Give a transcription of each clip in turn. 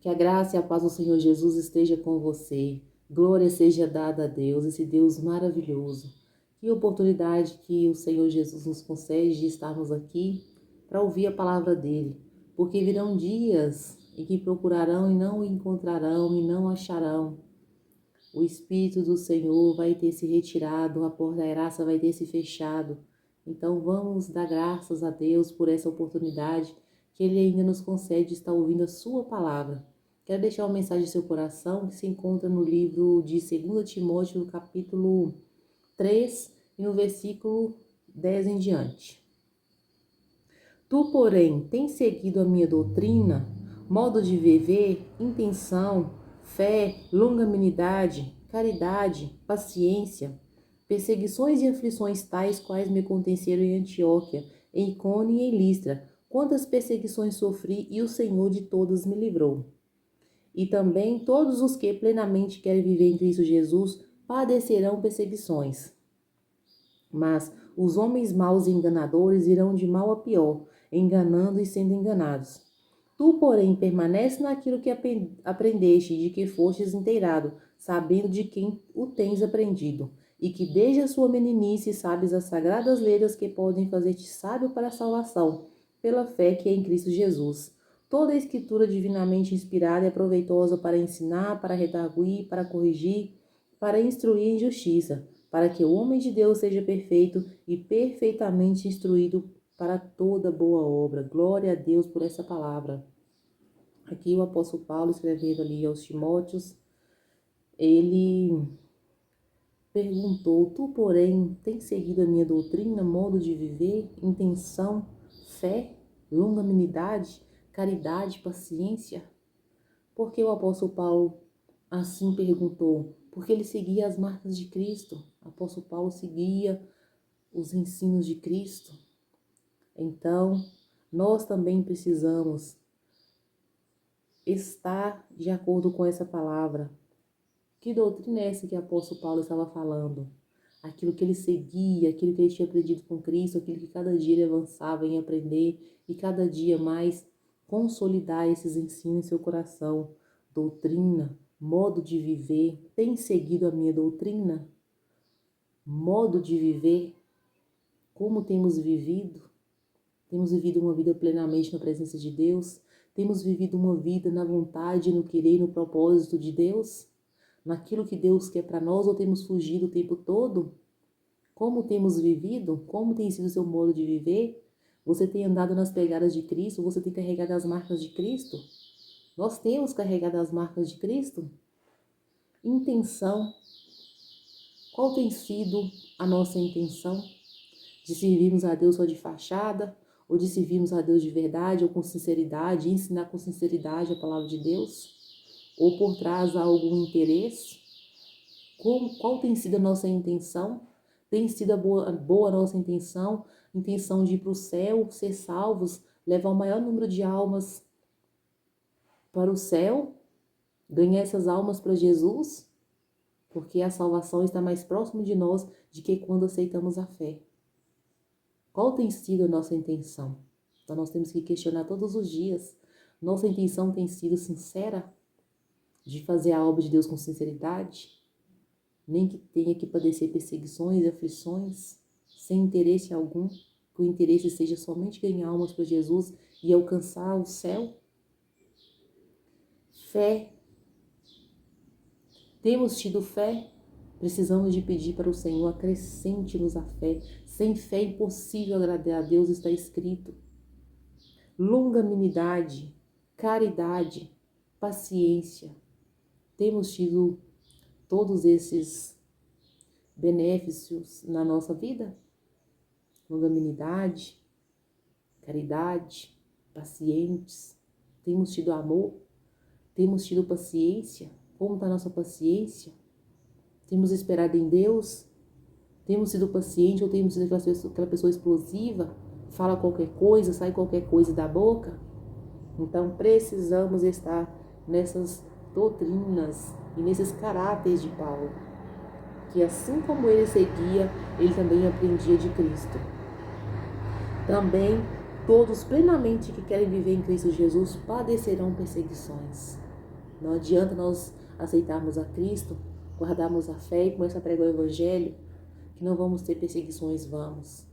Que a graça e a paz do Senhor Jesus esteja com você. Glória seja dada a Deus, esse Deus maravilhoso. Que oportunidade que o Senhor Jesus nos concede de estarmos aqui para ouvir a palavra dele. Porque virão dias em que procurarão e não o encontrarão e não acharão. O Espírito do Senhor vai ter se retirado, a porta da graça vai ter se fechado. Então vamos dar graças a Deus por essa oportunidade que Ele ainda nos concede de estar ouvindo a sua palavra. Quero deixar uma mensagem em seu coração que se encontra no livro de 2 Timóteo, no capítulo 3 e no versículo 10 em diante. Tu, porém, tens seguido a minha doutrina, modo de viver, intenção, fé, longanimidade, caridade, paciência, perseguições e aflições tais quais me aconteceram em Antioquia, em Icônio e em Listra, quantas perseguições sofri e o Senhor de todas me livrou. E também todos os que plenamente querem viver em Cristo Jesus padecerão perseguições. Mas os homens maus e enganadores irão de mal a pior, enganando e sendo enganados. Tu, porém, permanece naquilo que aprendeste, de que fostes inteirado, sabendo de quem o tens aprendido, e que desde a sua meninice sabes as sagradas letras que podem fazer-te sábio para a salvação, pela fé que é em Cristo Jesus. Toda a escritura divinamente inspirada é proveitosa para ensinar, para redarguir, para corrigir, para instruir em justiça, para que o homem de Deus seja perfeito e perfeitamente instruído para toda boa obra. Glória a Deus por essa palavra. Aqui o apóstolo Paulo, escrevendo ali aos Timóteos, ele perguntou: tu, porém, tens seguido a minha doutrina, modo de viver, intenção, fé, longanimidade, caridade, paciência? Por que o apóstolo Paulo assim perguntou? Porque ele seguia as marcas de Cristo. O apóstolo Paulo seguia os ensinos de Cristo. Então, nós também precisamos estar de acordo com essa palavra. Que doutrina é essa que o apóstolo Paulo estava falando? Aquilo que ele seguia, aquilo que ele tinha aprendido com Cristo, aquilo que cada dia ele avançava em aprender e cada dia mais consolidar esses ensinos em seu coração. Doutrina, modo de viver. Tem seguido a minha doutrina? Modo de viver? Como temos vivido? Temos vivido uma vida plenamente na presença de Deus? Temos vivido uma vida na vontade, no querer, no propósito de Deus? Naquilo que Deus quer para nós, ou temos fugido o tempo todo? Como temos vivido? Como tem sido o seu modo de viver? Você tem andado nas pegadas de Cristo? Você tem carregado as marcas de Cristo? Nós temos carregado as marcas de Cristo? Intenção. Qual tem sido a nossa intenção? De servirmos a Deus só de fachada? Ou de servirmos a Deus de verdade ou com sinceridade? Ensinar com sinceridade a palavra de Deus? Ou por trás há algum interesse? Qual tem sido a nossa intenção? Tem sido a boa nossa intenção de ir para o céu, ser salvos, levar o maior número de almas para o céu, ganhar essas almas para Jesus? Porque a salvação está mais próximo de nós do que quando aceitamos a fé. Qual tem sido a nossa intenção? Então nós temos que questionar todos os dias. Nossa intenção tem sido sincera? De fazer a obra de Deus com sinceridade, nem que tenha que padecer perseguições e aflições, sem interesse algum, que o interesse seja somente ganhar almas para Jesus e alcançar o céu. Fé. Temos tido fé? Precisamos de pedir para o Senhor, acrescente-nos a fé. Sem fé é impossível agradar a Deus, está escrito. Longanimidade, caridade, paciência. Temos tido todos esses benefícios na nossa vida? Longanimidade, caridade, pacientes. Temos tido amor? Temos tido paciência? Como está a nossa paciência? Temos esperado em Deus? Temos sido pacientes ou temos sido aquela pessoa explosiva? Fala qualquer coisa, sai qualquer coisa da boca? Então precisamos estar nessas doutrinas e nesses caráteres de Paulo, que assim como ele seguia, ele também aprendia de Cristo. Também todos plenamente que querem viver em Cristo Jesus padecerão perseguições. Não adianta nós aceitarmos a Cristo, guardarmos a fé e começar a pregar o Evangelho, que não vamos ter perseguições, vamos.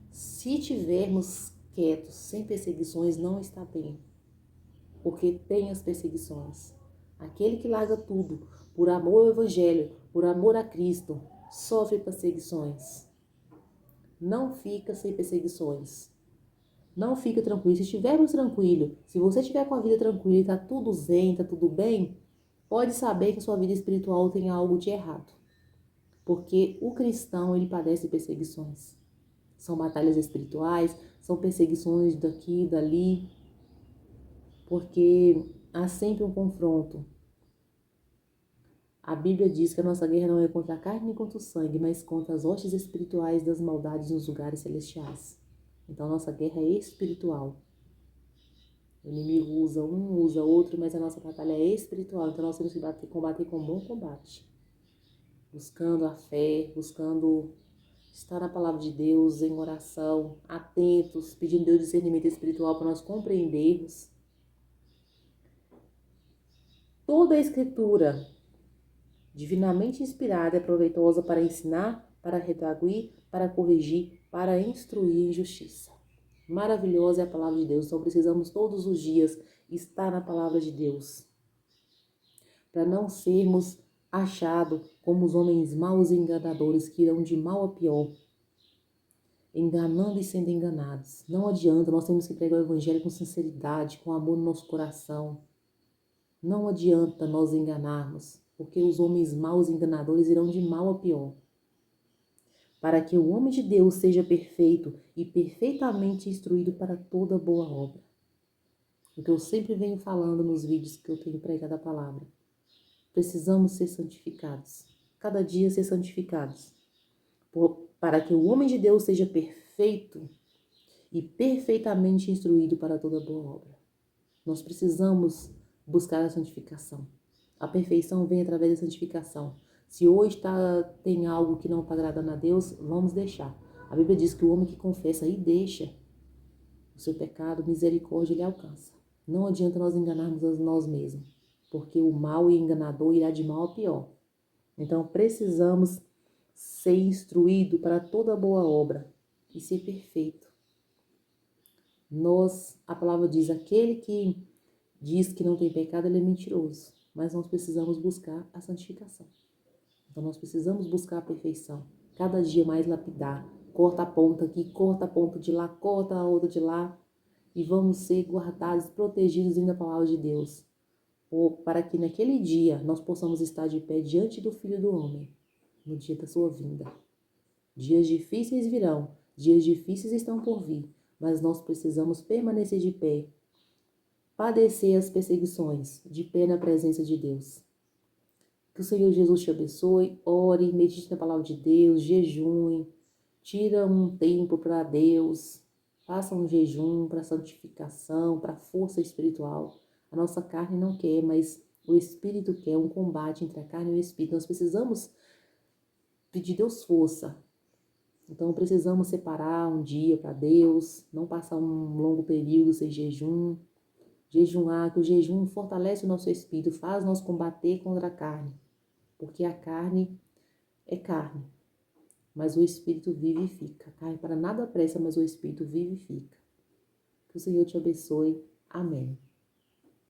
Se tivermos quietos, sem perseguições, não está bem, porque tem as perseguições. Aquele que larga tudo por amor ao Evangelho, por amor a Cristo, sofre perseguições. Não fica sem perseguições. Não fica tranquilo. Se estivermos tranquilo, se você estiver com a vida tranquila e está tudo zen, está tudo bem, pode saber que a sua vida espiritual tem algo de errado. Porque o cristão, ele padece perseguições. São batalhas espirituais, são perseguições daqui e dali, porque há sempre um confronto. A Bíblia diz que a nossa guerra não é contra a carne nem contra o sangue, mas contra as hostes espirituais das maldades nos lugares celestiais. Então, a nossa guerra é espiritual. O inimigo usa um, usa outro, mas a nossa batalha é espiritual. Então, nós temos que combater com bom combate. Buscando a fé, buscando estar na palavra de Deus, em oração, atentos, pedindo Deus discernimento espiritual para nós compreendermos. Toda a Escritura divinamente inspirada é proveitosa para ensinar, para redarguir, para corrigir, para instruir em justiça. Maravilhosa é a palavra de Deus, então precisamos todos os dias estar na palavra de Deus, para não sermos achados como os homens maus e enganadores que irão de mal a pior, enganando e sendo enganados. Não adianta, nós temos que pregar o Evangelho com sinceridade, com amor no nosso coração. Não adianta nós enganarmos, porque os homens maus e enganadores irão de mal a pior. Para que o homem de Deus seja perfeito e perfeitamente instruído para toda boa obra. O que eu sempre venho falando nos vídeos que eu tenho pregado a palavra. Precisamos ser santificados. Cada dia ser santificados. Para que o homem de Deus seja perfeito e perfeitamente instruído para toda boa obra. Nós precisamos buscar a santificação. A perfeição vem através da santificação. Se hoje tem algo que não está agradando a Deus, vamos deixar. A Bíblia diz que o homem que confessa e deixa o seu pecado, misericórdia ele alcança. Não adianta nós enganarmos a nós mesmos, porque o mal e enganador irá de mal a pior. Então precisamos ser instruídos para toda boa obra e ser perfeito. A palavra diz, aquele que diz que não tem pecado, ele é mentiroso. Mas nós precisamos buscar a santificação. Então nós precisamos buscar a perfeição. Cada dia mais lapidar. Corta a ponta aqui, corta a ponta de lá, corta a outra de lá. E vamos ser guardados, protegidos na palavra de Deus. Para que naquele dia nós possamos estar de pé diante do Filho do Homem. No dia da sua vinda. Dias difíceis virão. Dias difíceis estão por vir. Mas nós precisamos permanecer de pé. Padecer as perseguições, de pé na presença de Deus. Que o Senhor Jesus te abençoe, ore, medite na palavra de Deus, jejue, tira um tempo para Deus, faça um jejum para santificação, para força espiritual. A nossa carne não quer, mas o Espírito quer um combate entre a carne e o Espírito. Nós precisamos pedir Deus força. Então precisamos separar um dia para Deus, não passar um longo período sem jejum. Jejuar, que o jejum fortalece o nosso espírito, faz nós combater contra a carne. Porque a carne é carne, mas o espírito vivifica. A carne para nada pressa, mas o espírito vivifica. Que o Senhor te abençoe. Amém.